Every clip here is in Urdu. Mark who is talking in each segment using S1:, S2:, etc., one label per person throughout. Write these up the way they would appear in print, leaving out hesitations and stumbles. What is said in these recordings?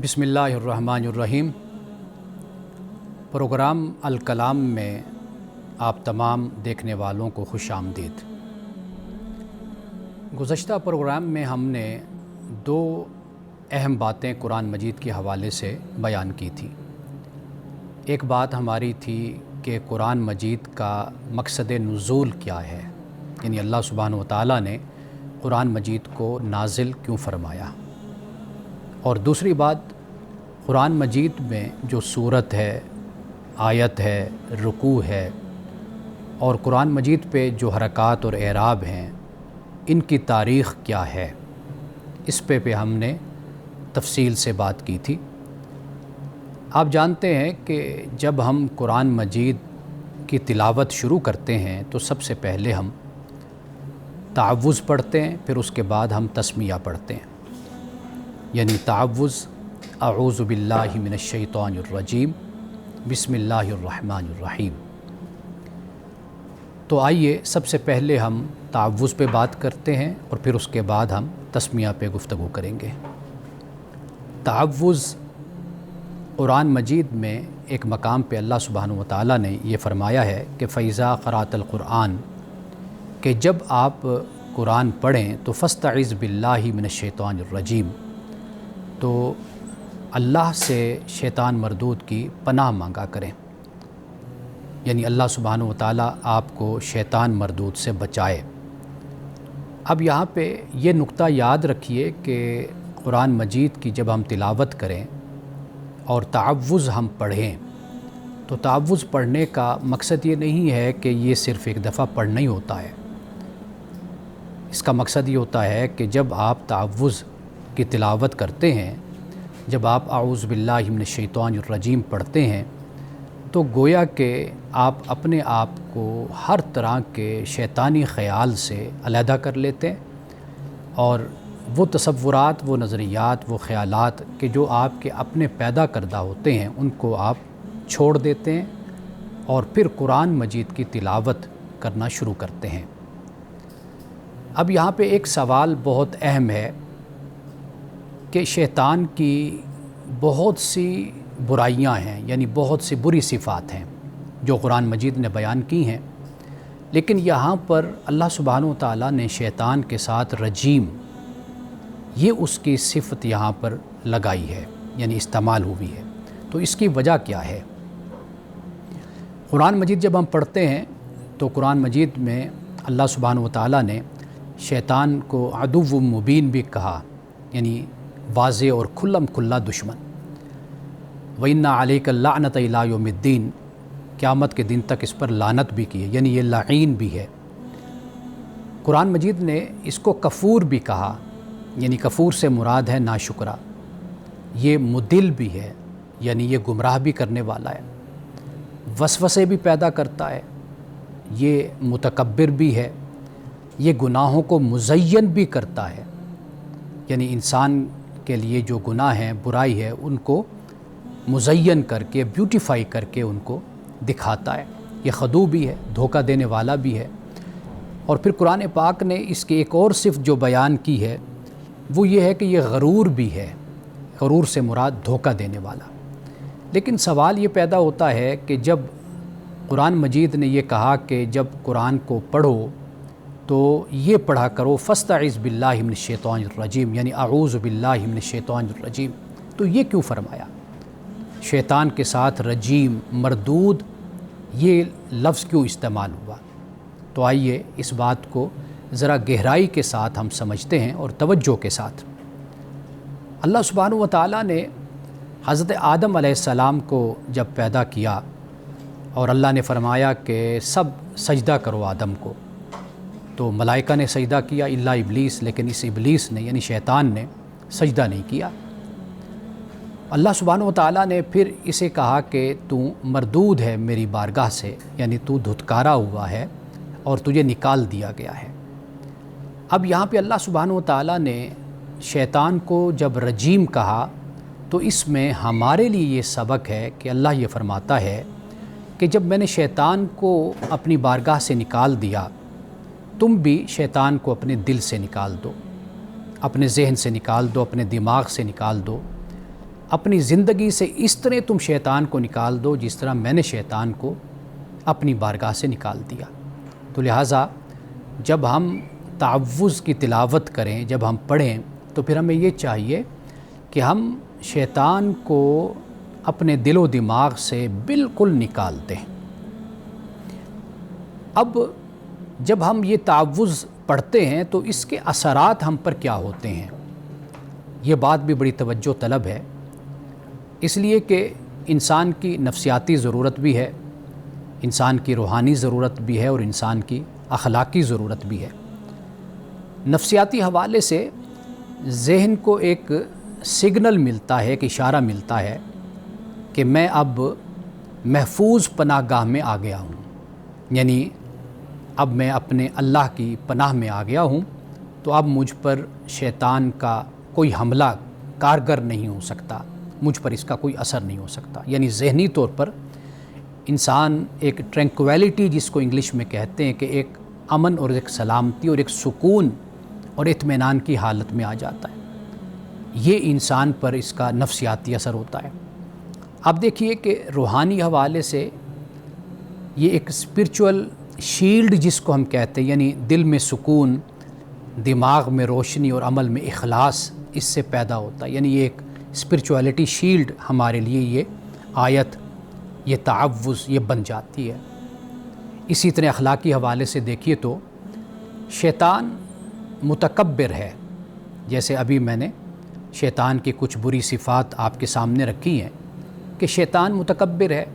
S1: بسم اللہ الرحمن الرحیم۔ پروگرام الکلام میں آپ تمام دیکھنے والوں کو خوش آمدید۔ گزشتہ پروگرام میں ہم نے دو اہم باتیں قرآن مجید کے حوالے سے بیان کی تھی۔ ایک بات ہماری تھی کہ قرآن مجید کا مقصد نزول کیا ہے، یعنی اللہ سبحانہ و تعالیٰ نے قرآن مجید کو نازل کیوں فرمایا، اور دوسری بات قرآن مجید میں جو سورت ہے، آیت ہے، رکوع ہے، اور قرآن مجید پہ جو حرکات اور اعراب ہیں ان کی تاریخ کیا ہے، اس پہ ہم نے تفصیل سے بات کی تھی۔ آپ جانتے ہیں کہ جب ہم قرآن مجید کی تلاوت شروع کرتے ہیں تو سب سے پہلے ہم تعوذ پڑھتے ہیں، پھر اس کے بعد ہم تسمیہ پڑھتے ہیں، یعنی تعوذ اعوذ باللہ من الشیطان الرجیم بسم اللہ الرحمن الرحیم۔ تو آئیے سب سے پہلے ہم تعوذ پہ بات کرتے ہیں اور پھر اس کے بعد ہم تسمیہ پہ گفتگو کریں گے۔ تعوذ قرآن مجید میں ایک مقام پہ اللہ سبحانہ و تعالیٰ نے یہ فرمایا ہے کہ فَإِذَا قَرَأْتَ الْقُرْآنَ، کہ جب آپ قرآن پڑھیں تو فَاسْتَعِذْ بِاللَّهِ مِنَ الشَّيْطَانِ الرَّجِيمِ، تو اللہ سے شیطان مردود کی پناہ مانگا کریں، یعنی اللہ سبحانہ و تعالیٰ آپ کو شیطان مردود سے بچائے۔ اب یہاں پہ یہ نقطہ یاد رکھیے کہ قرآن مجید کی جب ہم تلاوت کریں اور تعوذ ہم پڑھیں تو تعوذ پڑھنے کا مقصد یہ نہیں ہے کہ یہ صرف ایک دفعہ پڑھنا ہی ہوتا ہے۔ اس کا مقصد یہ ہوتا ہے کہ جب آپ تعوذ کی تلاوت کرتے ہیں، جب آپ اعوذ باللہ من الشیطان الرجیم پڑھتے ہیں تو گویا کہ آپ اپنے آپ کو ہر طرح کے شیطانی خیال سے علیحدہ کر لیتے ہیں، اور وہ تصورات، وہ نظریات، وہ خیالات کہ جو آپ کے اپنے پیدا کردہ ہوتے ہیں ان کو آپ چھوڑ دیتے ہیں اور پھر قرآن مجید کی تلاوت کرنا شروع کرتے ہیں۔ اب یہاں پہ ایک سوال بہت اہم ہے کہ شیطان کی بہت سی برائیاں ہیں، یعنی بہت سی بری صفات ہیں جو قرآن مجید نے بیان کی ہیں، لیکن یہاں پر اللہ سبحانہ و تعالیٰ نے شیطان کے ساتھ رجیم، یہ اس کی صفت یہاں پر لگائی ہے، یعنی استعمال ہوئی ہے۔ تو اس کی وجہ کیا ہے؟ قرآن مجید جب ہم پڑھتے ہیں تو قرآن مجید میں اللہ سبحانہ و تعالیٰ نے شیطان کو عدو مبین بھی کہا، یعنی واضح اور کھلم کھلا دشمن۔ وَإِنَّ عَلَيْكَ اللَّعْنَةَ إِلَىٰ يَوْمِ الدِّينِ، قیامت کے دن تک اس پر لعنت بھی کی ہے، یعنی یہ لعین بھی ہے۔ قرآن مجید نے اس کو کفور بھی کہا، یعنی کفور سے مراد ہے ناشکرا۔ یہ مدل بھی ہے، یعنی یہ گمراہ بھی کرنے والا ہے، وسوسے بھی پیدا کرتا ہے، یہ متکبر بھی ہے، یہ گناہوں کو مزین بھی کرتا ہے، یعنی انسان کے لیے جو گناہ ہیں، برائی ہے، ان کو مزین کر کے، بیوٹیفائی کر کے ان کو دکھاتا ہے۔ یہ خدوع بھی ہے، دھوکہ دینے والا بھی ہے۔ اور پھر قرآن پاک نے اس کی ایک اور صفت جو بیان کی ہے وہ یہ ہے کہ یہ غرور بھی ہے، غرور سے مراد دھوکہ دینے والا۔ لیکن سوال یہ پیدا ہوتا ہے کہ جب قرآن مجید نے یہ کہا کہ جب قرآن کو پڑھو تو یہ پڑھا کرو فاستعذ باللہ من الشیطان الرجیم، یعنی اعوذ باللہ من الشیطان الرجیم، تو یہ کیوں فرمایا؟ شیطان کے ساتھ رجیم، مردود، یہ لفظ کیوں استعمال ہوا؟ تو آئیے اس بات کو ذرا گہرائی کے ساتھ ہم سمجھتے ہیں اور توجہ کے ساتھ۔ اللہ سبحانہ و تعالیٰ نے حضرت آدم علیہ السلام کو جب پیدا کیا اور اللہ نے فرمایا کہ سب سجدہ کرو آدم کو، تو ملائکہ نے سجدہ کیا الا ابلیس، لیکن اس ابلیس نے یعنی شیطان نے سجدہ نہیں کیا۔ اللہ سبحانہ و تعالیٰ نے پھر اسے کہا کہ تو مردود ہے میری بارگاہ سے، یعنی تو دھتکارا ہوا ہے اور تجھے نکال دیا گیا ہے۔ اب یہاں پہ اللہ سبحانہ و تعالیٰ نے شیطان کو جب رجیم کہا تو اس میں ہمارے لیے یہ سبق ہے کہ اللہ یہ فرماتا ہے کہ جب میں نے شیطان کو اپنی بارگاہ سے نکال دیا، تم بھی شیطان کو اپنے دل سے نکال دو، اپنے ذہن سے نکال دو، اپنے دماغ سے نکال دو، اپنی زندگی سے اس طرح تم شیطان کو نکال دو جس طرح میں نے شیطان کو اپنی بارگاہ سے نکال دیا۔ تو لہٰذا جب ہم تعوذ کی تلاوت کریں، جب ہم پڑھیں، تو پھر ہمیں یہ چاہیے کہ ہم شیطان کو اپنے دل و دماغ سے بالکل نکال دیں۔ اب جب ہم یہ تعوذ پڑھتے ہیں تو اس کے اثرات ہم پر کیا ہوتے ہیں، یہ بات بھی بڑی توجہ طلب ہے، اس لیے کہ انسان کی نفسیاتی ضرورت بھی ہے، انسان کی روحانی ضرورت بھی ہے اور انسان کی اخلاقی ضرورت بھی ہے۔ نفسیاتی حوالے سے ذہن کو ایک سگنل ملتا ہے، ایک اشارہ ملتا ہے کہ میں اب محفوظ پناہ گاہ میں آ گیا ہوں، یعنی اب میں اپنے اللہ کی پناہ میں آ گیا ہوں، تو اب مجھ پر شیطان کا کوئی حملہ کارگر نہیں ہو سکتا، مجھ پر اس کا کوئی اثر نہیں ہو سکتا۔ یعنی ذہنی طور پر انسان ایک ٹرینکویلٹی، جس کو انگلش میں کہتے ہیں، کہ ایک امن اور ایک سلامتی اور ایک سکون اور اطمینان کی حالت میں آ جاتا ہے۔ یہ انسان پر اس کا نفسیاتی اثر ہوتا ہے۔ اب دیکھیے کہ روحانی حوالے سے یہ ایک اسپرچول شیلڈ جس کو ہم کہتے ہیں، یعنی دل میں سکون، دماغ میں روشنی اور عمل میں اخلاص اس سے پیدا ہوتا ہے۔ یعنی یہ ایک اسپرچولیٹی شیلڈ ہمارے لیے یہ آیت، یہ تعوذ یہ بن جاتی ہے۔ اسی طرح اخلاقی حوالے سے دیکھیے تو شیطان متکبر ہے، جیسے ابھی میں نے شیطان کی کچھ بری صفات آپ کے سامنے رکھی ہیں کہ شیطان متکبر ہے،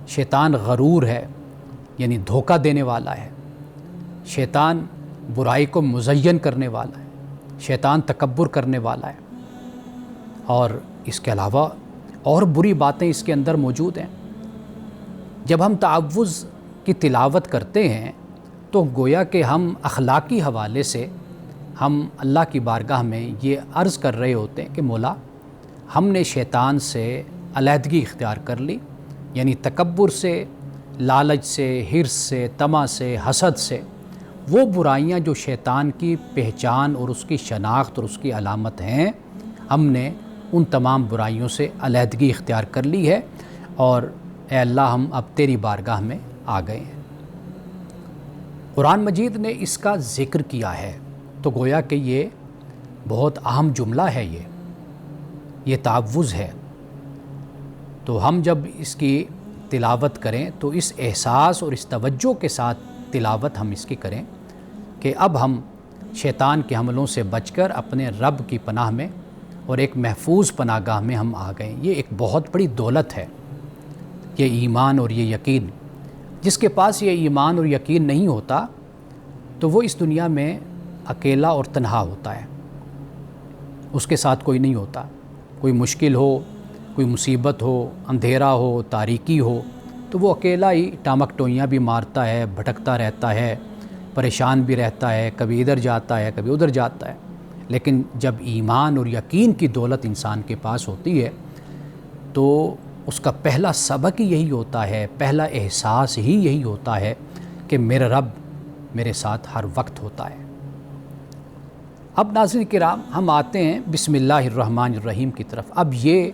S1: شیطان غرور ہے، یعنی دھوکہ دینے والا ہے، شیطان برائی کو مزین کرنے والا ہے، شیطان تکبر کرنے والا ہے، اور اس کے علاوہ اور بری باتیں اس کے اندر موجود ہیں۔ جب ہم تعوذ کی تلاوت کرتے ہیں تو گویا کہ ہم اخلاقی حوالے سے ہم اللہ کی بارگاہ میں یہ عرض کر رہے ہوتے ہیں کہ مولا، ہم نے شیطان سے علیحدگی اختیار کر لی، یعنی تکبر سے، لالچ سے، حرص سے، طمع سے، حسد سے، وہ برائیاں جو شیطان کی پہچان اور اس کی شناخت اور اس کی علامت ہیں، ہم نے ان تمام برائیوں سے علیحدگی اختیار کر لی ہے، اور اے اللہ ہم اب تیری بارگاہ میں آ گئے ہیں۔ قرآن مجید نے اس کا ذکر کیا ہے، تو گویا کہ یہ بہت اہم جملہ ہے، یہ تعوذ ہے۔ تو ہم جب اس کی تلاوت کریں تو اس احساس اور اس توجہ کے ساتھ تلاوت ہم اس کی کریں کہ اب ہم شیطان کے حملوں سے بچ کر اپنے رب کی پناہ میں اور ایک محفوظ پناہ گاہ میں ہم آ گئے۔ یہ ایک بہت بڑی دولت ہے، یہ ایمان اور یہ یقین۔ جس کے پاس یہ ایمان اور یقین نہیں ہوتا تو وہ اس دنیا میں اکیلا اور تنہا ہوتا ہے، اس کے ساتھ کوئی نہیں ہوتا۔ کوئی مشکل ہو، کوئی مصیبت ہو، اندھیرا ہو، تاریکی ہو، تو وہ اکیلا ہی ٹامک ٹوئیاں بھی مارتا ہے، بھٹکتا رہتا ہے، پریشان بھی رہتا ہے، کبھی ادھر جاتا ہے، کبھی ادھر جاتا ہے۔ لیکن جب ایمان اور یقین کی دولت انسان کے پاس ہوتی ہے تو اس کا پہلا سبق ہی یہی ہوتا ہے، پہلا احساس ہی یہی ہوتا ہے کہ میرا رب میرے ساتھ ہر وقت ہوتا ہے۔ اب ناظرین کرام، ہم آتے ہیں بسم اللہ الرحمن الرحیم کی طرف۔ اب یہ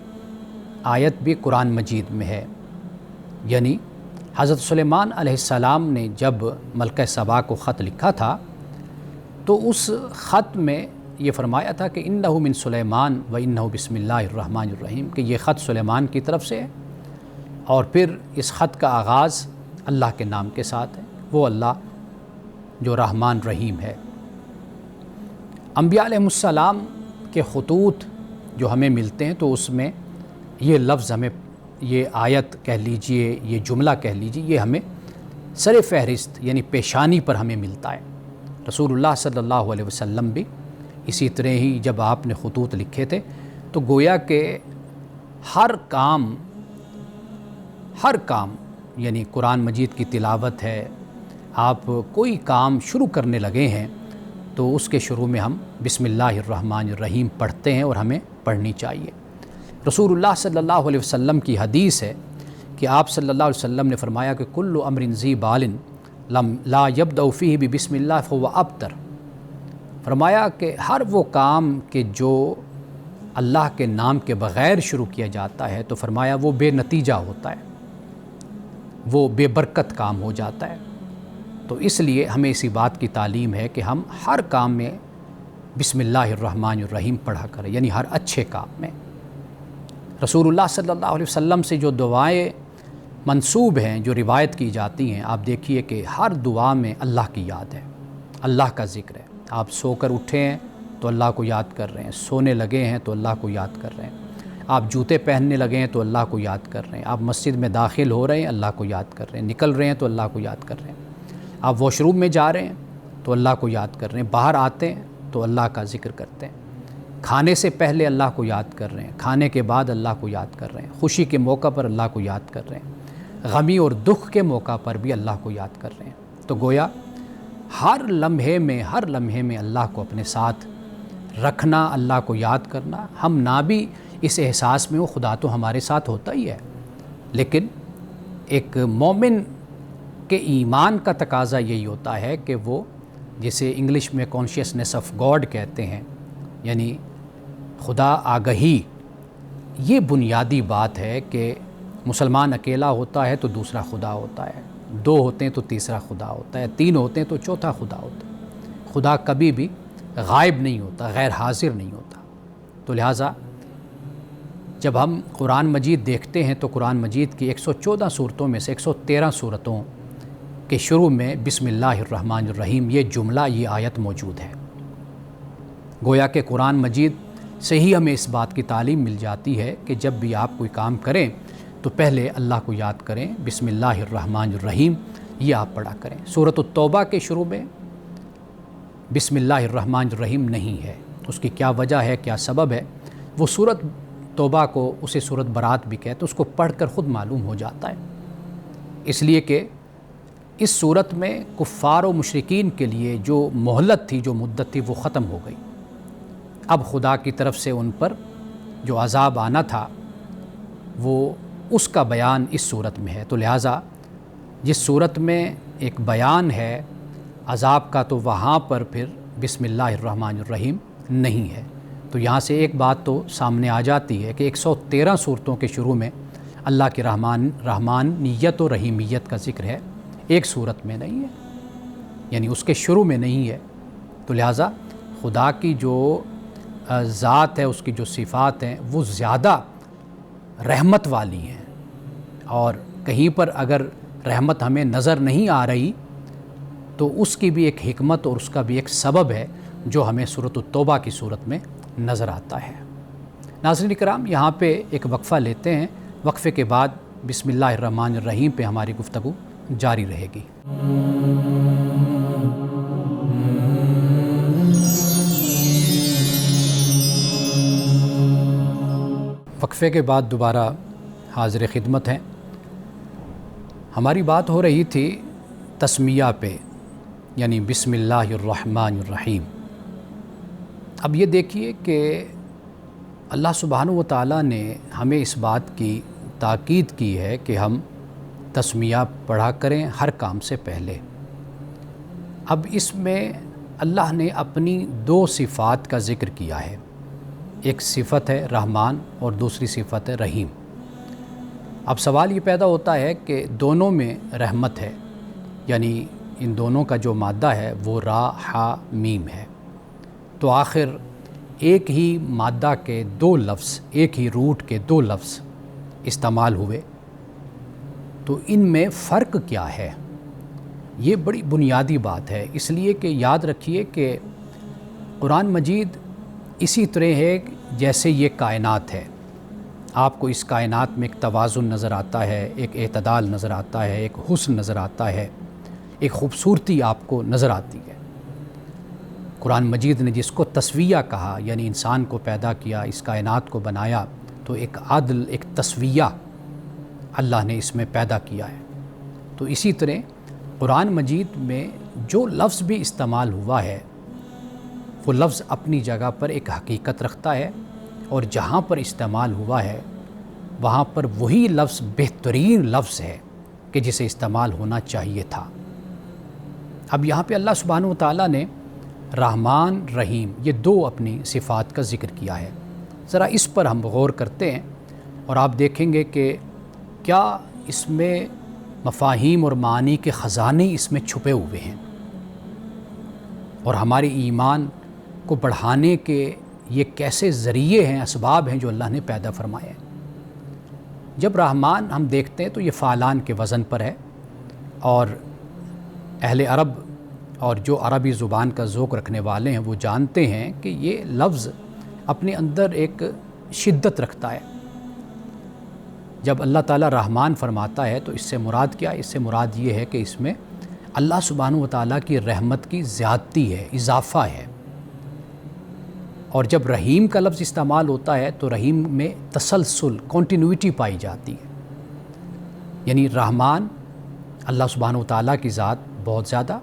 S1: آیت بھی قرآن مجید میں ہے، یعنی حضرت سلیمان علیہ السلام نے جب ملکہ سبا کو خط لکھا تھا تو اس خط میں یہ فرمایا تھا کہ انہ من سلیمان و انہ بسم اللہ الرحمن الرحیم، کہ یہ خط سلیمان کی طرف سے ہے، اور پھر اس خط کا آغاز اللہ کے نام کے ساتھ ہے، وہ اللہ جو رحمان رحیم ہے۔ انبیاء علیہ السلام کے خطوط جو ہمیں ملتے ہیں تو اس میں یہ لفظ ہمیں، یہ آیت کہہ لیجئے، یہ جملہ کہہ لیجئے، یہ ہمیں سر فہرست یعنی پیشانی پر ہمیں ملتا ہے۔ رسول اللہ صلی اللہ علیہ وسلم بھی اسی طرح ہی جب آپ نے خطوط لکھے تھے تو گویا کہ ہر کام یعنی قرآن مجید کی تلاوت ہے، آپ کوئی کام شروع کرنے لگے ہیں تو اس کے شروع میں ہم بسم اللہ الرحمن الرحیم پڑھتے ہیں، اور ہمیں پڑھنی چاہیے۔ رسول اللہ صلی اللہ علیہ وسلم کی حدیث ہے کہ آپ صلی اللہ علیہ وسلم نے فرمایا کہ کل امر ذی بال لا یبدأ فیہ بسم اللہ فہو ابتر۔ فرمایا کہ ہر وہ کام کہ جو اللہ کے نام کے بغیر شروع کیا جاتا ہے تو فرمایا وہ بے نتیجہ ہوتا ہے، وہ بے برکت کام ہو جاتا ہے۔ تو اس لیے ہمیں اسی بات کی تعلیم ہے کہ ہم ہر کام میں بسم اللہ الرحمن الرحیم پڑھا کریں، یعنی ہر اچھے کام میں۔ رسول اللہ صلی اللہ علیہ وسلم سے جو دعائیں منسوب ہیں، جو روایت کی جاتی ہیں، آپ دیکھیے کہ ہر دعا میں اللہ کی یاد ہے، اللہ کا ذکر ہے۔ آپ سو کر اٹھے ہیں تو اللہ کو یاد کر رہے ہیں، سونے لگے ہیں تو اللہ کو یاد کر رہے ہیں، آپ جوتے پہننے لگے ہیں تو اللہ کو یاد کر رہے ہیں، آپ مسجد میں داخل ہو رہے ہیں اللہ کو یاد کر رہے ہیں، نکل رہے ہیں تو اللہ کو یاد کر رہے ہیں، آپ واش روم میں جا رہے ہیں تو اللہ کو یاد کر رہے ہیں، باہر آتے ہیں تو اللہ کا ذکر کرتے ہیں، کھانے سے پہلے اللہ کو یاد کر رہے ہیں، کھانے کے بعد اللہ کو یاد کر رہے ہیں، خوشی کے موقع پر اللہ کو یاد کر رہے ہیں، غمی اور دکھ کے موقع پر بھی اللہ کو یاد کر رہے ہیں۔ تو گویا ہر لمحے میں اللہ کو اپنے ساتھ رکھنا، اللہ کو یاد کرنا، ہم نہ بھی اس احساس میں ہو، خدا تو ہمارے ساتھ ہوتا ہی ہے، لیکن ایک مومن کے ایمان کا تقاضا یہی ہوتا ہے کہ وہ جسے انگلش میں کانشیسنیس آف گاڈ کہتے ہیں، یعنی خدا آگہی، یہ بنیادی بات ہے کہ مسلمان اکیلا ہوتا ہے تو دوسرا خدا ہوتا ہے، دو ہوتے ہیں تو تیسرا خدا ہوتا ہے، تین ہوتے ہیں تو چوتھا خدا ہوتا ہے۔ خدا کبھی بھی غائب نہیں ہوتا، غیر حاضر نہیں ہوتا۔ تو لہٰذا جب ہم قرآن مجید دیکھتے ہیں تو قرآن مجید کی 114 صورتوں میں سے 113 صورتوں کے شروع میں بسم اللہ الرحمن الرحیم یہ جملہ، یہ آیت موجود ہے۔ گویا کہ قرآن مجید سے ہی ہمیں اس بات کی تعلیم مل جاتی ہے کہ جب بھی آپ کوئی کام کریں تو پہلے اللہ کو یاد کریں، بسم اللہ الرحمن الرحیم یہ آپ پڑھا کریں۔ سورۃ التوبہ کے شروع میں بسم اللہ الرحمن الرحیم نہیں ہے، اس کی کیا وجہ ہے، کیا سبب ہے، وہ سورۃ توبہ کو اسے سورۃ برات بھی کہتے ہیں، اس کو پڑھ کر خود معلوم ہو جاتا ہے، اس لیے کہ اس صورت میں کفار و مشرکین کے لیے جو مہلت تھی، جو مدت تھی، وہ ختم ہو گئی۔ اب خدا کی طرف سے ان پر جو عذاب آنا تھا وہ اس کا بیان اس صورت میں ہے۔ تو لہٰذا جس صورت میں ایک بیان ہے عذاب کا، تو وہاں پر پھر بسم اللہ الرحمن الرحیم نہیں ہے۔ تو یہاں سے ایک بات تو سامنے آ جاتی ہے کہ 113 صورتوں کے شروع میں اللہ کی رحمانیت و رحیمیت کا ذکر ہے، ایک صورت میں نہیں ہے، یعنی اس کے شروع میں نہیں ہے۔ تو لہٰذا خدا کی جو ذات ہے، اس کی جو صفات ہیں، وہ زیادہ رحمت والی ہیں، اور کہیں پر اگر رحمت ہمیں نظر نہیں آ رہی تو اس کی بھی ایک حکمت اور اس کا بھی ایک سبب ہے جو ہمیں سورۃ التوبہ کی صورت میں نظر آتا ہے۔ ناظرین کرام، یہاں پہ ایک وقفہ لیتے ہیں، وقفے کے بعد بسم اللہ الرحمن الرحیم پہ ہماری گفتگو جاری رہے گی۔ وقفے کے بعد دوبارہ حاضر خدمت ہیں۔ ہماری بات ہو رہی تھی تسمیہ پہ، یعنی بسم اللہ الرحمن الرحیم۔ اب یہ دیکھیے کہ اللہ سبحانہ و تعالیٰ نے ہمیں اس بات کی تاکید کی ہے کہ ہم تسمیہ پڑھا کریں ہر کام سے پہلے۔ اب اس میں اللہ نے اپنی دو صفات کا ذکر کیا ہے، ایک صفت ہے رحمان اور دوسری صفت ہے رحیم۔ اب سوال یہ پیدا ہوتا ہے کہ دونوں میں رحمت ہے، یعنی ان دونوں کا جو مادہ ہے وہ را ہا میم ہے، تو آخر ایک ہی مادہ کے دو لفظ، ایک ہی روٹ کے دو لفظ استعمال ہوئے، تو ان میں فرق کیا ہے؟ یہ بڑی بنیادی بات ہے، اس لیے کہ یاد رکھیے کہ قرآن مجید اسی طرح ہے جیسے یہ کائنات ہے۔ آپ کو اس کائنات میں ایک توازن نظر آتا ہے، ایک اعتدال نظر آتا ہے، ایک حسن نظر آتا ہے، ایک خوبصورتی آپ کو نظر آتی ہے۔ قرآن مجید نے جس کو تسویہ کہا، یعنی انسان کو پیدا کیا، اس کائنات کو بنایا، تو ایک عدل، ایک تسویہ اللہ نے اس میں پیدا کیا ہے۔ تو اسی طرح قرآن مجید میں جو لفظ بھی استعمال ہوا ہے وہ لفظ اپنی جگہ پر ایک حقیقت رکھتا ہے، اور جہاں پر استعمال ہوا ہے وہاں پر وہی لفظ بہترین لفظ ہے کہ جسے استعمال ہونا چاہیے تھا۔ اب یہاں پہ اللہ سبحانہ و تعالیٰ نے رحمان رحیم یہ دو اپنی صفات کا ذکر کیا ہے۔ ذرا اس پر ہم غور کرتے ہیں اور آپ دیکھیں گے کہ کیا اس میں مفاہیم اور معانی کے خزانے اس میں چھپے ہوئے ہیں، اور ہمارے ایمان کو بڑھانے کے یہ کیسے ذریعے ہیں، اسباب ہیں جو اللہ نے پیدا فرمائے ہیں۔ جب رحمان ہم دیکھتے ہیں تو یہ فعلان کے وزن پر ہے، اور اہل عرب اور جو عربی زبان کا ذوق رکھنے والے ہیں وہ جانتے ہیں کہ یہ لفظ اپنے اندر ایک شدت رکھتا ہے۔ جب اللہ تعالیٰ رحمان فرماتا ہے تو اس سے مراد کیا ہے؟ اس سے مراد یہ ہے کہ اس میں اللہ سبحانہ و تعالیٰ کی رحمت کی زیادتی ہے، اضافہ ہے۔ اور جب رحیم کا لفظ استعمال ہوتا ہے تو رحیم میں تسلسل، کنٹینیوٹی پائی جاتی ہے، یعنی رحمان اللہ سبحانہ و تعالیٰ کی ذات بہت زیادہ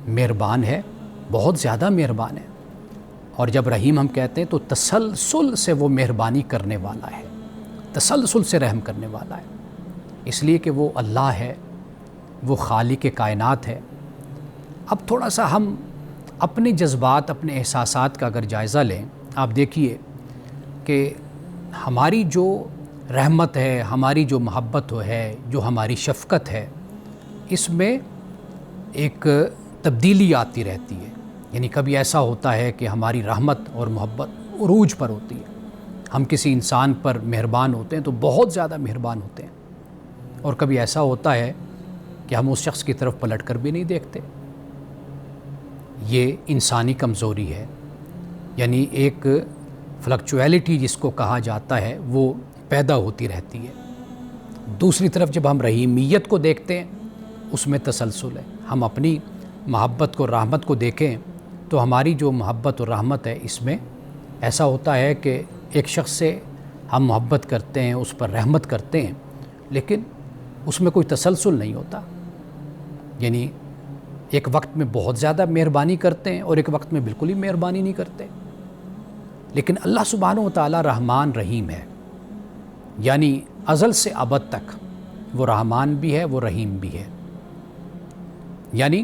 S1: مہربان ہے، بہت زیادہ مہربان ہے، اور جب رحیم ہم کہتے ہیں تو تسلسل سے وہ مہربانی کرنے والا ہے، تسلسل سے رحم کرنے والا ہے، اس لیے کہ وہ اللہ ہے، وہ خالق کائنات ہے۔ اب تھوڑا سا ہم اپنے جذبات، اپنے احساسات کا اگر جائزہ لیں، آپ دیکھیے کہ ہماری جو رحمت ہے، ہماری جو محبت ہے، جو ہماری شفقت ہے، اس میں ایک تبدیلی آتی رہتی ہے۔ یعنی کبھی ایسا ہوتا ہے کہ ہماری رحمت اور محبت عروج پر ہوتی ہے، ہم کسی انسان پر مہربان ہوتے ہیں تو بہت زیادہ مہربان ہوتے ہیں، اور کبھی ایسا ہوتا ہے کہ ہم اس شخص کی طرف پلٹ کر بھی نہیں دیکھتے۔ یہ انسانی کمزوری ہے، یعنی ایک فلکچویلٹی جس کو کہا جاتا ہے وہ پیدا ہوتی رہتی ہے۔ دوسری طرف جب ہم رحیمیت کو دیکھتے ہیں اس میں تسلسل ہے۔ ہم اپنی محبت کو، رحمت کو دیکھیں تو ہماری جو محبت اور رحمت ہے اس میں ایسا ہوتا ہے کہ ایک شخص سے ہم محبت کرتے ہیں، اس پر رحمت کرتے ہیں، لیکن اس میں کوئی تسلسل نہیں ہوتا، یعنی ایک وقت میں بہت زیادہ مہربانی کرتے ہیں اور ایک وقت میں بالکل ہی مہربانی نہیں کرتے۔ لیکن اللہ سبحانہ و تعالیٰ رحمان رحیم ہے، یعنی ازل سے ابد تک وہ رحمان بھی ہے، وہ رحیم بھی ہے۔ یعنی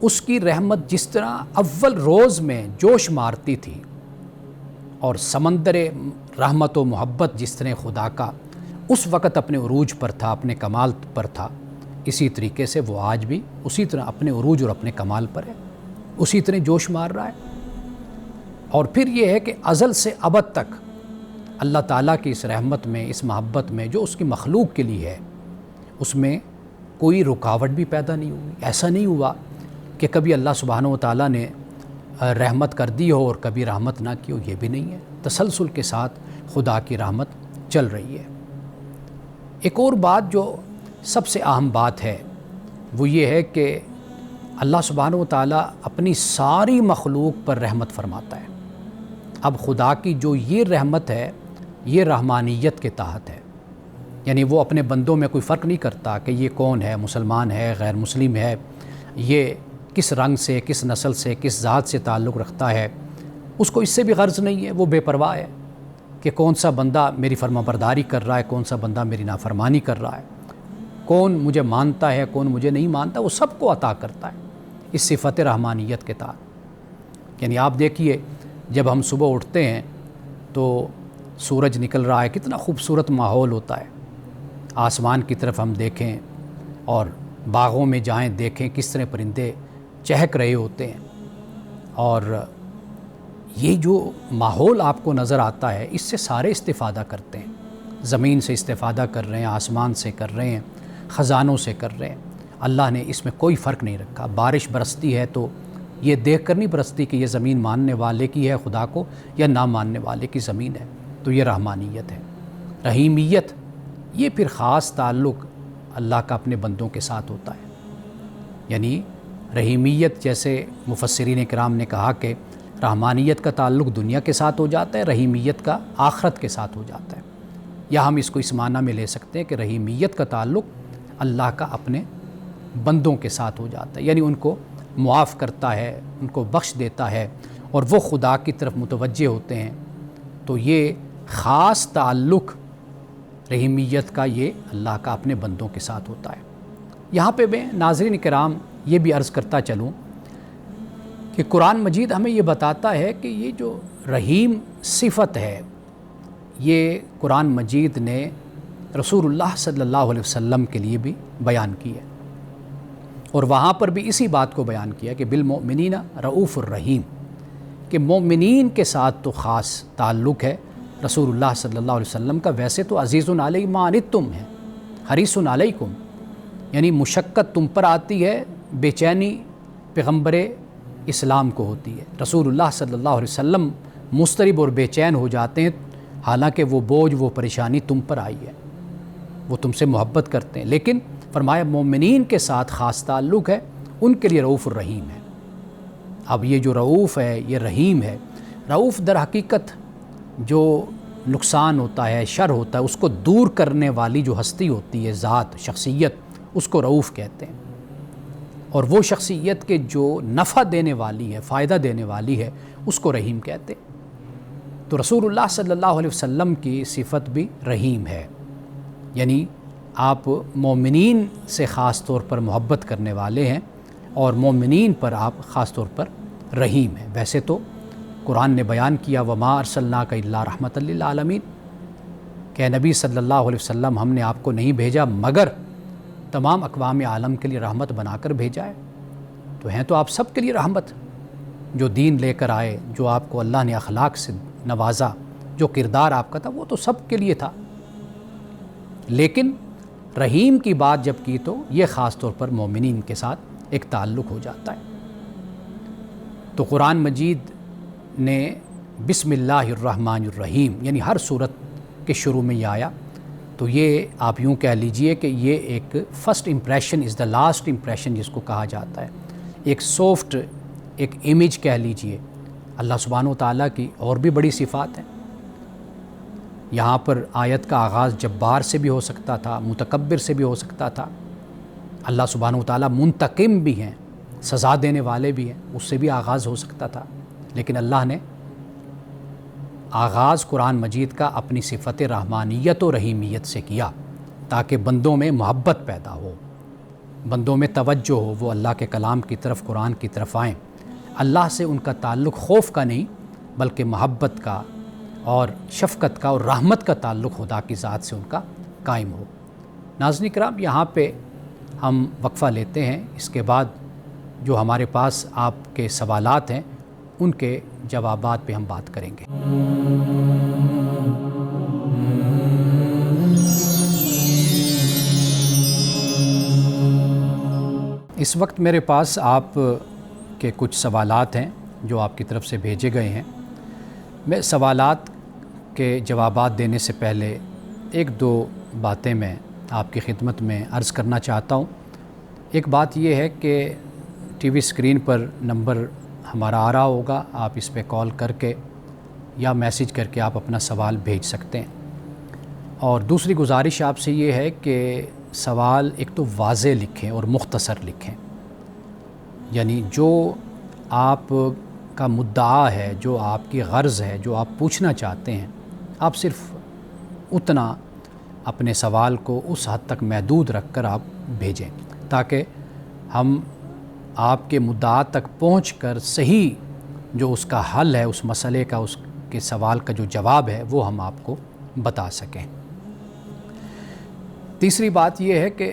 S1: اس کی رحمت جس طرح اول روز میں جوش مارتی تھی، اور سمندر رحمت و محبت جس طرح خدا کا اس وقت اپنے عروج پر تھا، اپنے کمال پر تھا، اسی طریقے سے وہ آج بھی اسی طرح اپنے عروج اور اپنے کمال پر ہے، اسی طرح جوش مار رہا ہے۔ اور پھر یہ ہے کہ ازل سے ابد تک اللہ تعالیٰ کی اس رحمت میں، اس محبت میں جو اس کی مخلوق کے لیے ہے، اس میں کوئی رکاوٹ بھی پیدا نہیں ہوئی۔ ایسا نہیں ہوا کہ کبھی اللہ سبحانہ و تعالیٰ نے رحمت کر دی ہو اور کبھی رحمت نہ کی ہو، یہ بھی نہیں ہے۔ تسلسل کے ساتھ خدا کی رحمت چل رہی ہے۔ ایک اور بات جو سب سے اہم بات ہے وہ یہ ہے کہ اللہ سبحانہ و تعالیٰ اپنی ساری مخلوق پر رحمت فرماتا ہے۔ اب خدا کی جو یہ رحمت ہے یہ رحمانیت کے تحت ہے، یعنی وہ اپنے بندوں میں کوئی فرق نہیں کرتا کہ یہ کون ہے، مسلمان ہے، غیر مسلم ہے، یہ کس رنگ سے، کس نسل سے، کس ذات سے تعلق رکھتا ہے، اس کو اس سے بھی غرض نہیں ہے۔ وہ بے پرواہ ہے کہ کون سا بندہ میری فرمانبرداری کر رہا ہے، کون سا بندہ میری نافرمانی کر رہا ہے، کون مجھے مانتا ہے، کون مجھے نہیں مانتا، وہ سب کو عطا کرتا ہے اس صفت رحمانیت کے تحت۔ یعنی آپ دیکھیے جب ہم صبح اٹھتے ہیں تو سورج نکل رہا ہے، کتنا خوبصورت ماحول ہوتا ہے، آسمان کی طرف ہم دیکھیں اور باغوں میں جائیں دیکھیں کس طرح پرندے چہک رہے ہوتے ہیں، اور یہ جو ماحول آپ کو نظر آتا ہے اس سے سارے استفادہ کرتے ہیں، زمین سے استفادہ کر رہے ہیں، آسمان سے کر رہے ہیں، خزانوں سے کر رہے ہیں۔ اللہ نے اس میں کوئی فرق نہیں رکھا۔ بارش برستی ہے تو یہ دیکھ کر نہیں برستی کہ یہ زمین ماننے والے کی ہے خدا کو یا نہ ماننے والے کی زمین ہے، تو یہ رحمانیت ہے۔ رحیمیت یہ پھر خاص تعلق اللہ کا اپنے بندوں کے ساتھ ہوتا ہے، یعنی رحیمیت جیسے مفسرین کرام نے کہا کہ رحمانیت کا تعلق دنیا کے ساتھ ہو جاتا ہے، رحیمیت کا آخرت کے ساتھ ہو جاتا ہے، یا ہم اس کو اس معنی میں لے سکتے ہیں کہ رحیمیت کا تعلق اللہ کا اپنے بندوں کے ساتھ ہو جاتا ہے، یعنی ان کو معاف کرتا ہے، ان کو بخش دیتا ہے، اور وہ خدا کی طرف متوجہ ہوتے ہیں۔ تو یہ خاص تعلق رحیمیت کا یہ اللہ کا اپنے بندوں کے ساتھ ہوتا ہے۔ یہاں پہ میں ناظرین کرام یہ بھی عرض کرتا چلوں کہ قرآن مجید ہمیں یہ بتاتا ہے کہ یہ جو رحیم صفت ہے یہ قرآن مجید نے رسول اللہ صلی اللہ علیہ وسلم کے لیے بھی بیان کی ہے، اور وہاں پر بھی اسی بات کو بیان کیا کہ بالمؤمنین رؤوف الرحیم، کہ مومنین کے ساتھ تو خاص تعلق ہے رسول اللہ صلی اللہ علیہ وسلم کا۔ ویسے تو عزیز علیہ ما عنتم ہے، حریص علیکم، یعنی مشقت تم پر آتی ہے، بے چینی پیغمبر اسلام کو ہوتی ہے۔ رسول اللہ صلی اللہ علیہ وسلم مضطرب اور بے چین ہو جاتے ہیں، حالانکہ وہ بوجھ، وہ پریشانی تم پر آئی ہے، وہ تم سے محبت کرتے ہیں، لیکن فرمایا مومنین کے ساتھ خاص تعلق ہے، ان کے لیے رؤوف الرحیم ہے۔ اب یہ جو رؤوف ہے یہ رحیم ہے۔ رؤوف در حقیقت جو نقصان ہوتا ہے، شر ہوتا ہے، اس کو دور کرنے والی جو ہستی ہوتی ہے، ذات، شخصیت، اس کو رؤوف کہتے ہیں، اور وہ شخصیت کے جو نفع دینے والی ہے، فائدہ دینے والی ہے، اس کو رحیم کہتے ہیں۔ تو رسول اللہ صلی اللہ علیہ وسلم کی صفت بھی رحیم ہے، یعنی آپ مومنین سے خاص طور پر محبت کرنے والے ہیں، اور مومنین پر آپ خاص طور پر رحیم ہیں۔ ویسے تو قرآن نے بیان کیا وما ارسلناک الا رحمۃ للعالمین، کہ نبی صلی اللہ علیہ وسلم ہم نے آپ کو نہیں بھیجا مگر تمام اقوام عالم کے لیے رحمت بنا کر بھیجا ہے۔ تو ہیں تو آپ سب کے لیے رحمت، جو دین لے کر آئے، جو آپ کو اللہ نے اخلاق سے نوازا، جو کردار آپ کا تھا وہ تو سب کے لیے تھا، لیکن رحیم کی بات جب کی تو یہ خاص طور پر مومنین کے ساتھ ایک تعلق ہو جاتا ہے۔ تو قرآن مجید نے بسم اللہ الرحمن الرحیم یعنی ہر صورت کے شروع میں یہ آیا، تو یہ آپ یوں کہہ لیجئے کہ یہ ایک first impression is the last impression جس کو کہا جاتا ہے، ایک سافٹ، ایک امیج کہہ لیجئے اللہ سبحانہ و تعالیٰ کی۔ اور بھی بڑی صفات ہیں، یہاں پر آیت کا آغاز جبار سے بھی ہو سکتا تھا، متکبر سے بھی ہو سکتا تھا۔ اللہ سبحانہ و تعالیٰ منتقم بھی ہیں، سزا دینے والے بھی ہیں، اس سے بھی آغاز ہو سکتا تھا، لیکن اللہ نے آغاز قرآن مجید کا اپنی صفت رحمانیت و رحیمیت سے کیا، تاکہ بندوں میں محبت پیدا ہو، بندوں میں توجہ ہو، وہ اللہ کے کلام کی طرف، قرآن کی طرف آئیں۔ اللہ سے ان کا تعلق خوف کا نہیں بلکہ محبت کا اور شفقت کا اور رحمت کا تعلق خدا کی ذات سے ان کا قائم ہو۔ ناظرین کرام، یہاں پہ ہم وقفہ لیتے ہیں، اس کے بعد جو ہمارے پاس آپ کے سوالات ہیں ان کے جوابات پہ ہم بات کریں گے۔ اس وقت میرے پاس آپ کے کچھ سوالات ہیں جو آپ کی طرف سے بھیجے گئے ہیں۔ میں سوالات کے جوابات دینے سے پہلے ایک دو باتیں میں آپ کی خدمت میں عرض کرنا چاہتا ہوں۔ ایک بات یہ ہے کہ ٹی وی اسکرین پر نمبر ہمارا آ رہا ہوگا، آپ اس پہ کال کر کے یا میسیج کر کے آپ اپنا سوال بھیج سکتے ہیں۔ اور دوسری گزارش آپ سے یہ ہے کہ سوال ایک تو واضح لکھیں اور مختصر لکھیں، یعنی جو آپ کا مدعا ہے، جو آپ کی غرض ہے، جو آپ پوچھنا چاہتے ہیں، آپ صرف اتنا اپنے سوال کو اس حد تک محدود رکھ کر آپ بھیجیں، تاکہ ہم آپ کے مدعا تک پہنچ کر صحیح جو اس کا حل ہے، اس مسئلے کا، اس کے سوال کا جو جواب ہے وہ ہم آپ کو بتا سکیں۔ تیسری بات یہ ہے کہ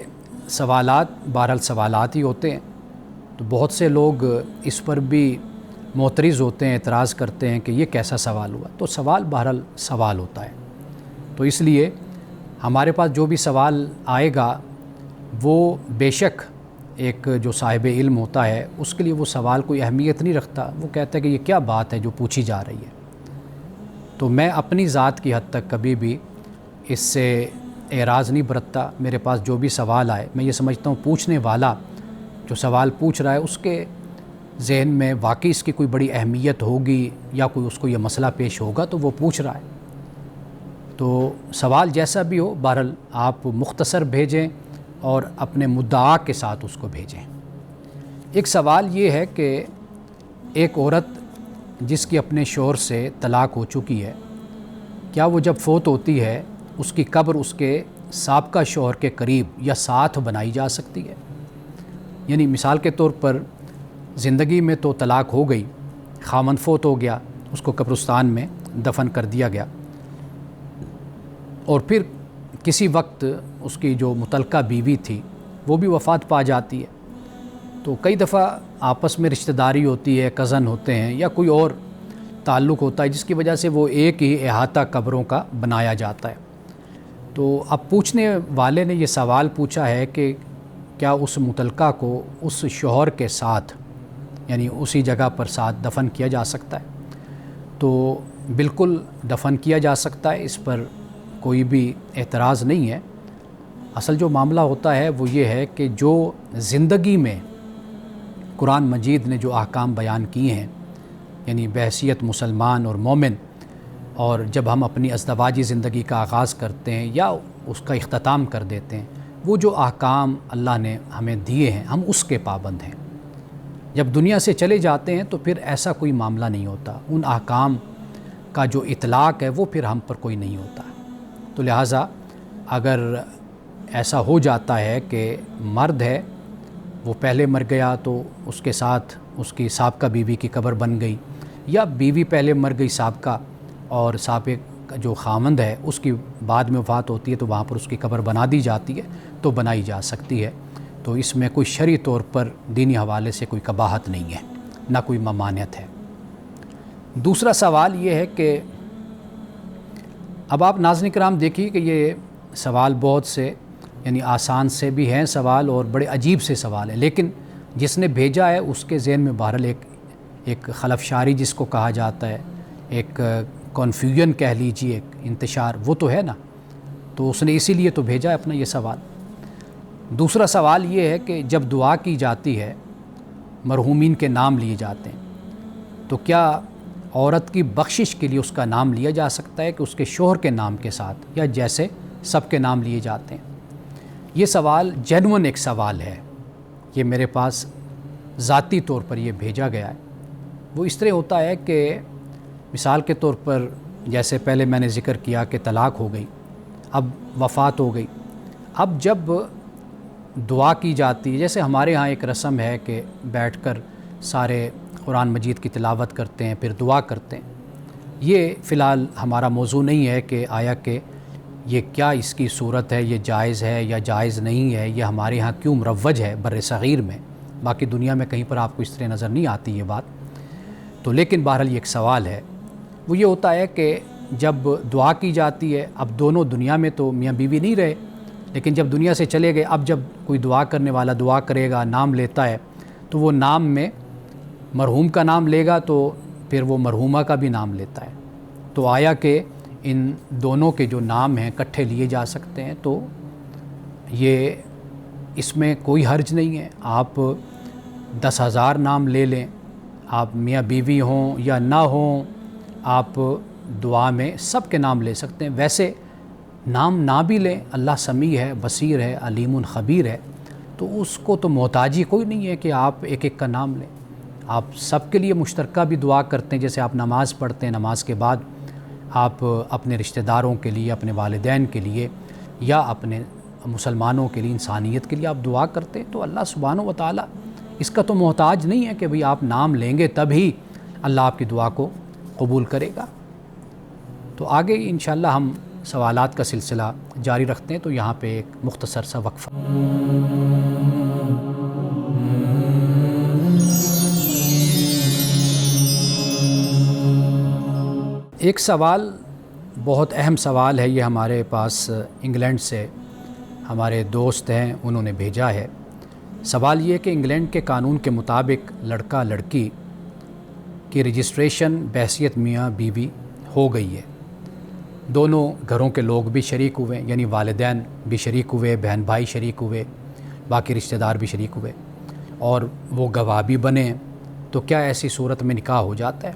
S1: سوالات بہرحال سوالات ہی ہوتے ہیں، تو بہت سے لوگ اس پر بھی معترض ہوتے ہیں، اعتراض کرتے ہیں کہ یہ کیسا سوال ہوا۔ تو سوال بہرحال سوال ہوتا ہے، تو اس لیے ہمارے پاس جو بھی سوال آئے گا وہ بے شک ایک جو صاحب علم ہوتا ہے اس کے لیے وہ سوال کوئی اہمیت نہیں رکھتا، وہ کہتا ہے کہ یہ کیا بات ہے جو پوچھی جا رہی ہے۔ تو میں اپنی ذات کی حد تک کبھی بھی اس سے اعراض نہیں برتتا۔ میرے پاس جو بھی سوال آئے، میں یہ سمجھتا ہوں پوچھنے والا جو سوال پوچھ رہا ہے اس کے ذہن میں واقعی اس کی کوئی بڑی اہمیت ہوگی یا کوئی اس کو یہ مسئلہ پیش ہوگا تو وہ پوچھ رہا ہے۔ تو سوال جیسا بھی ہو بہرحال آپ مختصر بھیجیں اور اپنے مدعا کے ساتھ اس کو بھیجیں۔ ایک سوال یہ ہے کہ ایک عورت جس کی اپنے شوہر سے طلاق ہو چکی ہے، کیا وہ جب فوت ہوتی ہے اس کی قبر اس کے سابقہ شوہر کے قریب یا ساتھ بنائی جا سکتی ہے؟ یعنی مثال کے طور پر زندگی میں تو طلاق ہو گئی، خامند فوت ہو گیا، اس کو قبرستان میں دفن کر دیا گیا، اور پھر کسی وقت اس کی جو متعلقہ بیوی تھی وہ بھی وفات پا جاتی ہے، تو کئی دفعہ آپس میں رشتہ داری ہوتی ہے، کزن ہوتے ہیں یا کوئی اور تعلق ہوتا ہے جس کی وجہ سے وہ ایک ہی احاطہ قبروں کا بنایا جاتا ہے۔ تو اب پوچھنے والے نے یہ سوال پوچھا ہے کہ کیا اس متعلقہ کو اس شوہر کے ساتھ یعنی اسی جگہ پر ساتھ دفن کیا جا سکتا ہے؟ تو بالکل دفن کیا جا سکتا ہے، اس پر کوئی بھی اعتراض نہیں ہے۔ اصل جو معاملہ ہوتا ہے وہ یہ ہے کہ جو زندگی میں قرآن مجید نے جو احکام بیان کیے ہیں، یعنی بحیثیت مسلمان اور مومن، اور جب ہم اپنی ازدواجی زندگی کا آغاز کرتے ہیں یا اس کا اختتام کر دیتے ہیں، وہ جو احکام اللہ نے ہمیں دیے ہیں ہم اس کے پابند ہیں۔ جب دنیا سے چلے جاتے ہیں تو پھر ایسا کوئی معاملہ نہیں ہوتا، ان احکام کا جو اطلاق ہے وہ پھر ہم پر کوئی نہیں ہوتا۔ تو لہٰذا اگر ایسا ہو جاتا ہے کہ مرد ہے وہ پہلے مر گیا تو اس کے ساتھ اس کی سابقہ بیوی کی قبر بن گئی، یا بیوی پہلے مر گئی سابقہ اور سابق جو خامند ہے اس کی بعد میں وفات ہوتی ہے تو وہاں پر اس کی قبر بنا دی جاتی ہے، تو بنائی جا سکتی ہے۔ تو اس میں کوئی شرعی طور پر دینی حوالے سے کوئی قباحت نہیں ہے، نہ کوئی ممانعت ہے۔ دوسرا سوال یہ ہے کہ اب آپ ناظرین کرام دیکھیے کہ یہ سوال بہت سے یعنی آسان سے بھی ہیں سوال اور بڑے عجیب سے سوال ہیں، لیکن جس نے بھیجا ہے اس کے ذہن میں بہرحال ایک خلفشاری جس کو کہا جاتا ہے، ایک کنفیوژن کہہ لیجیے، ایک انتشار، وہ تو ہے نا، تو اس نے اسی لیے تو بھیجا ہے اپنا یہ سوال۔ دوسرا سوال یہ ہے کہ جب دعا کی جاتی ہے مرحومین کے نام لیے جاتے ہیں، تو کیا عورت کی بخشش کے لیے اس کا نام لیا جا سکتا ہے کہ اس کے شوہر کے نام کے ساتھ، یا جیسے سب کے نام لیے جاتے ہیں؟ یہ سوال جینون ایک سوال ہے، یہ میرے پاس ذاتی طور پر یہ بھیجا گیا ہے۔ وہ اس طرح ہوتا ہے کہ مثال کے طور پر جیسے پہلے میں نے ذکر کیا کہ طلاق ہو گئی، اب وفات ہو گئی، اب جب دعا کی جاتی ہے، جیسے ہمارے ہاں ایک رسم ہے کہ بیٹھ کر سارے قرآن مجید کی تلاوت کرتے ہیں پھر دعا کرتے ہیں، یہ فی الحال ہمارا موضوع نہیں ہے کہ آیا کہ یہ کیا اس کی صورت ہے، یہ جائز ہے یا جائز نہیں ہے، یہ ہمارے ہاں کیوں مروج ہے بر صغیر میں، باقی دنیا میں کہیں پر آپ کو اس طرح نظر نہیں آتی یہ بات۔ تو لیکن بہرحال یہ ایک سوال ہے، وہ یہ ہوتا ہے کہ جب دعا کی جاتی ہے، اب دونوں دنیا میں تو میاں بیوی نہیں رہے، لیکن جب دنیا سے چلے گئے، اب جب کوئی دعا کرنے والا دعا کرے گا، نام لیتا ہے، تو وہ نام میں مرحوم کا نام لے گا تو پھر وہ مرحومہ کا بھی نام لیتا ہے۔ تو آیا کہ ان دونوں کے جو نام ہیں اکٹھے لیے جا سکتے ہیں، تو یہ اس میں کوئی حرج نہیں ہے۔ آپ 10,000 نام لے لیں، آپ میاں بیوی ہوں یا نہ ہوں، آپ دعا میں سب کے نام لے سکتے ہیں۔ ویسے نام نہ بھی لیں، اللہ سمیع ہے، بصیر ہے، علیم خبیر ہے، تو اس کو تو محتاجی کوئی نہیں ہے کہ آپ ایک ایک کا نام لیں۔ آپ سب کے لیے مشترکہ بھی دعا کرتے ہیں، جیسے آپ نماز پڑھتے ہیں، نماز کے بعد آپ اپنے رشتہ داروں کے لیے، اپنے والدین کے لیے یا اپنے مسلمانوں کے لیے، انسانیت کے لیے آپ دعا کرتے ہیں، تو اللہ سبحانہ و تعالیٰ اس کا تو محتاج نہیں ہے کہ بھئی آپ نام لیں گے تبھی اللہ آپ کی دعا کو قبول کرے گا۔ تو آگے انشاءاللہ ہم سوالات کا سلسلہ جاری رکھتے ہیں، تو یہاں پہ ایک مختصر سا وقفہ۔ ایک سوال بہت اہم سوال ہے، یہ ہمارے پاس انگلینڈ سے ہمارے دوست ہیں، انہوں نے بھیجا ہے۔ سوال یہ ہے کہ انگلینڈ کے قانون کے مطابق لڑکا لڑکی کی رجسٹریشن بحیثیت میاں بیوی ہو گئی ہے، دونوں گھروں کے لوگ بھی شریک ہوئے، یعنی والدین بھی شریک ہوئے، بہن بھائی شریک ہوئے، باقی رشتہ دار بھی شریک ہوئے، اور وہ گواہ بھی بنے، تو کیا ایسی صورت میں نکاح ہو جاتا ہے؟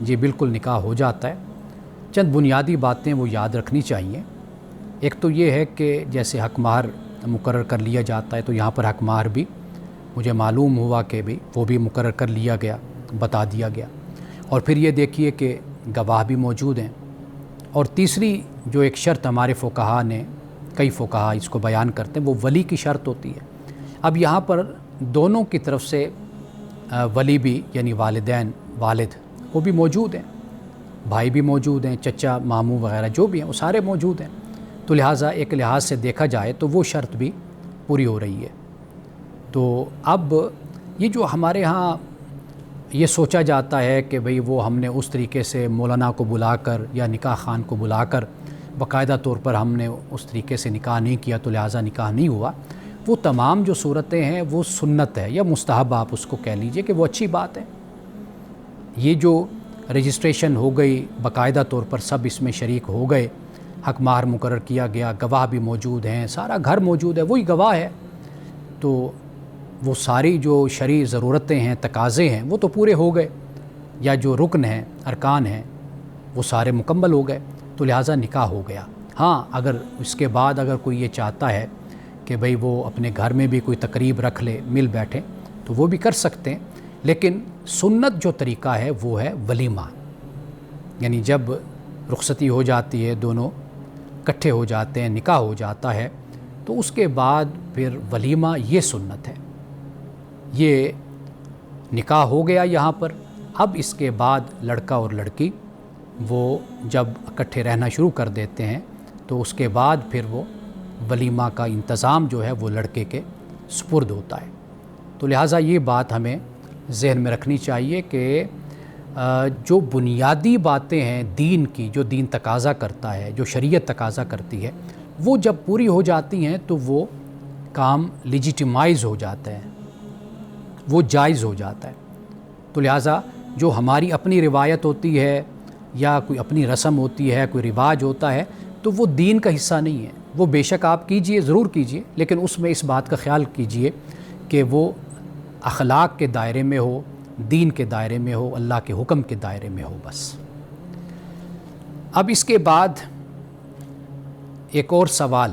S1: جی بالکل نکاح ہو جاتا ہے۔ چند بنیادی باتیں وہ یاد رکھنی چاہیے۔ ایک تو یہ ہے کہ جیسے حق مہر مقرر کر لیا جاتا ہے، تو یہاں پر حق مہر بھی مجھے معلوم ہوا کہ بھی وہ بھی مقرر کر لیا گیا، بتا دیا گیا، اور پھر یہ دیکھیے کہ گواہ بھی موجود ہیں۔ اور تیسری جو ایک شرط ہمارے فقہا نے، کئی فقہا اس کو بیان کرتے ہیں، وہ ولی کی شرط ہوتی ہے۔ اب یہاں پر دونوں کی طرف سے ولی بھی، یعنی والدین، والد، وہ بھی موجود ہیں، بھائی بھی موجود ہیں، چچا، ماموں وغیرہ جو بھی ہیں وہ سارے موجود ہیں۔ تو لہٰذا ایک لحاظ سے دیکھا جائے تو وہ شرط بھی پوری ہو رہی ہے۔ تو اب یہ جو ہمارے ہاں یہ سوچا جاتا ہے کہ بھئی وہ ہم نے اس طریقے سے مولانا کو بلا کر یا نکاح خان کو بلا کر باقاعدہ طور پر ہم نے اس طریقے سے نکاح نہیں کیا تو لہٰذا نکاح نہیں ہوا، وہ تمام جو صورتیں ہیں وہ سنت ہے یا مستحب، آپ اس کو کہہ لیجئے کہ وہ اچھی بات ہے۔ یہ جو رجسٹریشن ہو گئی، باقاعدہ طور پر سب اس میں شریک ہو گئے، حق مہر مقرر کیا گیا، گواہ بھی موجود ہیں، سارا گھر موجود ہے، وہی گواہ ہے، تو وہ ساری جو شرعی ضرورتیں ہیں، تقاضے ہیں، وہ تو پورے ہو گئے، یا جو رکن ہیں، ارکان ہیں، وہ سارے مکمل ہو گئے، تو لہٰذا نکاح ہو گیا۔ ہاں اگر اس کے بعد اگر کوئی یہ چاہتا ہے کہ بھئی وہ اپنے گھر میں بھی کوئی تقریب رکھ لے، مل بیٹھے، تو وہ بھی کر سکتے ہیں، لیکن سنت جو طریقہ ہے وہ ہے ولیمہ، یعنی جب رخصتی ہو جاتی ہے، دونوں اکٹھے ہو جاتے ہیں، نکاح ہو جاتا ہے، تو اس کے بعد پھر ولیمہ، یہ سنت ہے۔ یہ نکاح ہو گیا یہاں پر، اب اس کے بعد لڑکا اور لڑکی وہ جب اکٹھے رہنا شروع کر دیتے ہیں تو اس کے بعد پھر وہ ولیمہ کا انتظام جو ہے وہ لڑکے کے سپرد ہوتا ہے۔ تو لہٰذا یہ بات ہمیں ذہن میں رکھنی چاہیے کہ جو بنیادی باتیں ہیں دین کی، جو دین تقاضا کرتا ہے، جو شریعت تقاضا کرتی ہے، وہ جب پوری ہو جاتی ہیں تو وہ کام لیجیٹیمائز ہو جاتا ہے، وہ جائز ہو جاتا ہے۔ تو لہٰذا جو ہماری اپنی روایت ہوتی ہے یا کوئی اپنی رسم ہوتی ہے، کوئی رواج ہوتا ہے، تو وہ دین کا حصہ نہیں ہے۔ وہ بے شک آپ کیجئے، ضرور کیجئے، لیکن اس میں اس بات کا خیال کیجئے کہ وہ اخلاق کے دائرے میں ہو، دین کے دائرے میں ہو، اللہ کے حکم کے دائرے میں ہو بس۔ اب اس کے بعد ایک اور سوال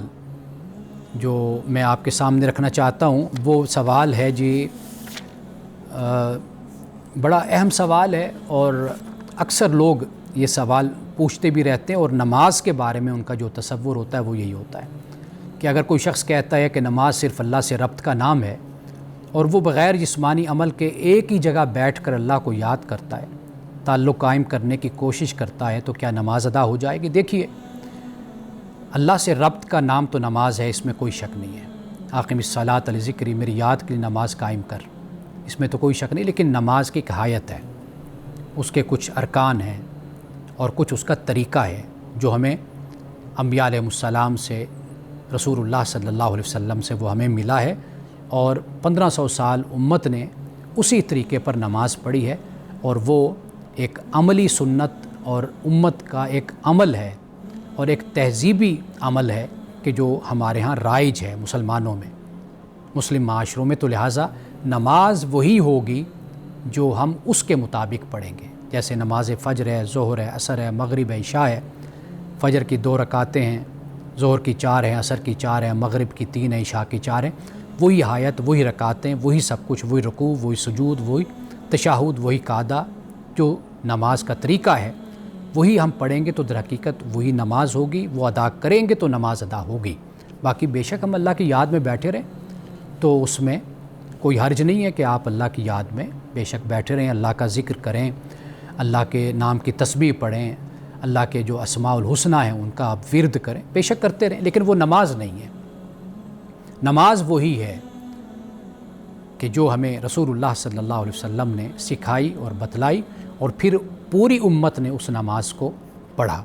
S1: جو میں آپ کے سامنے رکھنا چاہتا ہوں، وہ سوال ہے جی، بڑا اہم سوال ہے، اور اکثر لوگ یہ سوال پوچھتے بھی رہتے ہیں، اور نماز کے بارے میں ان کا جو تصور ہوتا ہے وہ یہی ہوتا ہے کہ اگر کوئی شخص کہتا ہے کہ نماز صرف اللہ سے ربط کا نام ہے اور وہ بغیر جسمانی عمل کے ایک ہی جگہ بیٹھ کر اللہ کو یاد کرتا ہے، تعلق قائم کرنے کی کوشش کرتا ہے، تو کیا نماز ادا ہو جائے گی؟ دیکھیے، اللہ سے ربط کا نام تو نماز ہے، اس میں کوئی شک نہیں ہے۔ اقم الصلاۃ لذکری، میری یاد کے لیے نماز قائم کر، اس میں تو کوئی شک نہیں، لیکن نماز کی ایک حیت ہے، اس کے کچھ ارکان ہیں اور کچھ اس کا طریقہ ہے جو ہمیں انبیاء علیہ السلام سے، رسول اللہ صلی اللہ علیہ وسلم سے وہ ہمیں ملا ہے، اور 1500 سال امت نے اسی طریقے پر نماز پڑھی ہے، اور وہ ایک عملی سنت اور امت کا ایک عمل ہے اور ایک تہذیبی عمل ہے کہ جو ہمارے ہاں رائج ہے مسلمانوں میں، مسلم معاشروں میں۔ تو لہٰذا نماز وہی ہوگی جو ہم اس کے مطابق پڑھیں گے، جیسے نماز فجر ہے، ظہر ہے، عصر ہے، مغرب ہے، عشاء ہے۔ فجر کی 2 رکعتیں ہیں، ظہر کی 4 ہیں، عصر کی 4 ہیں، مغرب کی 3 ہیں، عشاء کی 4 ہیں، وہی آیت، وہی رکعتیں، وہی سب کچھ، وہی رکوع، وہی سجود، وہی تشہد، وہی قعدہ، جو نماز کا طریقہ ہے وہی ہم پڑھیں گے تو در حقیقت وہی نماز ہوگی، وہ ادا کریں گے تو نماز ادا ہوگی۔ باقی بے شک ہم اللہ کی یاد میں بیٹھے رہیں تو اس میں کوئی حرج نہیں ہے کہ آپ اللہ کی یاد میں بے شک بیٹھے رہیں، اللہ کا ذکر کریں، اللہ کے نام کی تسبیح پڑھیں، اللہ کے جو اسماء الحسنی ہیں ان کا آپ ورد کریں، بے شک کرتے رہیں، لیکن وہ نماز نہیں ہے۔ نماز وہی ہے کہ جو ہمیں رسول اللہ صلی اللہ علیہ وسلم نے سکھائی اور بتلائی، اور پھر پوری امت نے اس نماز کو پڑھا،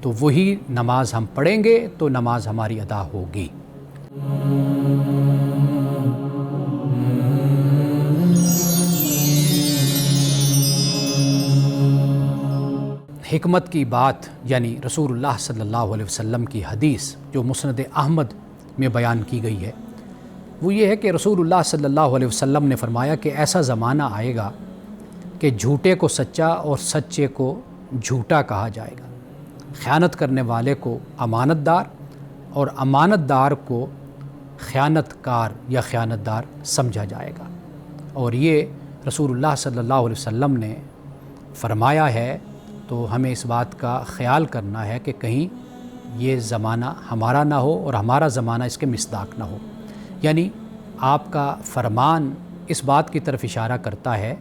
S1: تو وہی نماز ہم پڑھیں گے تو نماز ہماری ادا ہوگی۔ حکمت کی بات، یعنی رسول اللہ صلی اللہ علیہ وسلم کی حدیث جو مسند احمد میں بیان کی گئی ہے، وہ یہ ہے کہ رسول اللہ صلی اللہ علیہ وسلم نے فرمایا کہ ایسا زمانہ آئے گا کہ جھوٹے کو سچا اور سچے کو جھوٹا کہا جائے گا، خیانت کرنے والے کو امانت دار اور امانت دار کو خیانت کار یا خیانت دار سمجھا جائے گا۔ اور یہ رسول اللہ صلی اللہ علیہ وسلم نے فرمایا ہے، تو ہمیں اس بات کا خیال کرنا ہے کہ کہیں یہ زمانہ ہمارا نہ ہو اور ہمارا زمانہ اس کے مصداق نہ ہو۔ یعنی آپ کا فرمان اس بات کی طرف اشارہ کرتا ہے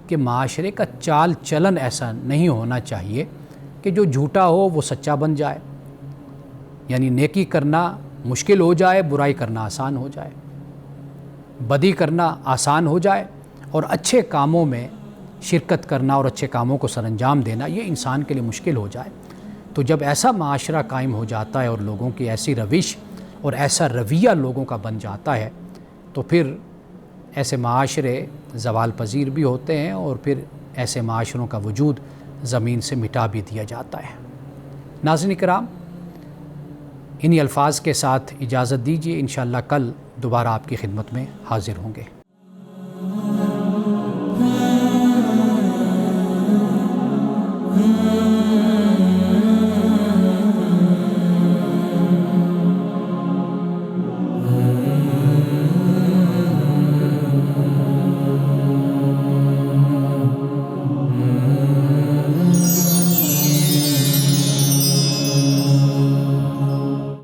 S1: کہ معاشرے کا چال چلن ایسا نہیں ہونا چاہیے کہ جو جھوٹا ہو وہ سچا بن جائے، یعنی نیکی کرنا مشکل ہو جائے، برائی کرنا آسان ہو جائے، بدی کرنا آسان ہو جائے اور اچھے کاموں میں شرکت کرنا اور اچھے کاموں کو سر انجام دینا یہ انسان کے لیے مشکل ہو جائے، تو جب ایسا معاشرہ قائم ہو جاتا ہے اور لوگوں کی ایسی روش اور ایسا رویہ لوگوں کا بن جاتا ہے تو پھر ایسے معاشرے زوال پذیر بھی ہوتے ہیں اور پھر ایسے معاشروں کا وجود زمین سے مٹا بھی دیا جاتا ہے۔ ناظرین کرام، انہی الفاظ کے ساتھ اجازت دیجیے، انشاءاللہ کل دوبارہ آپ کی خدمت میں حاضر ہوں گے۔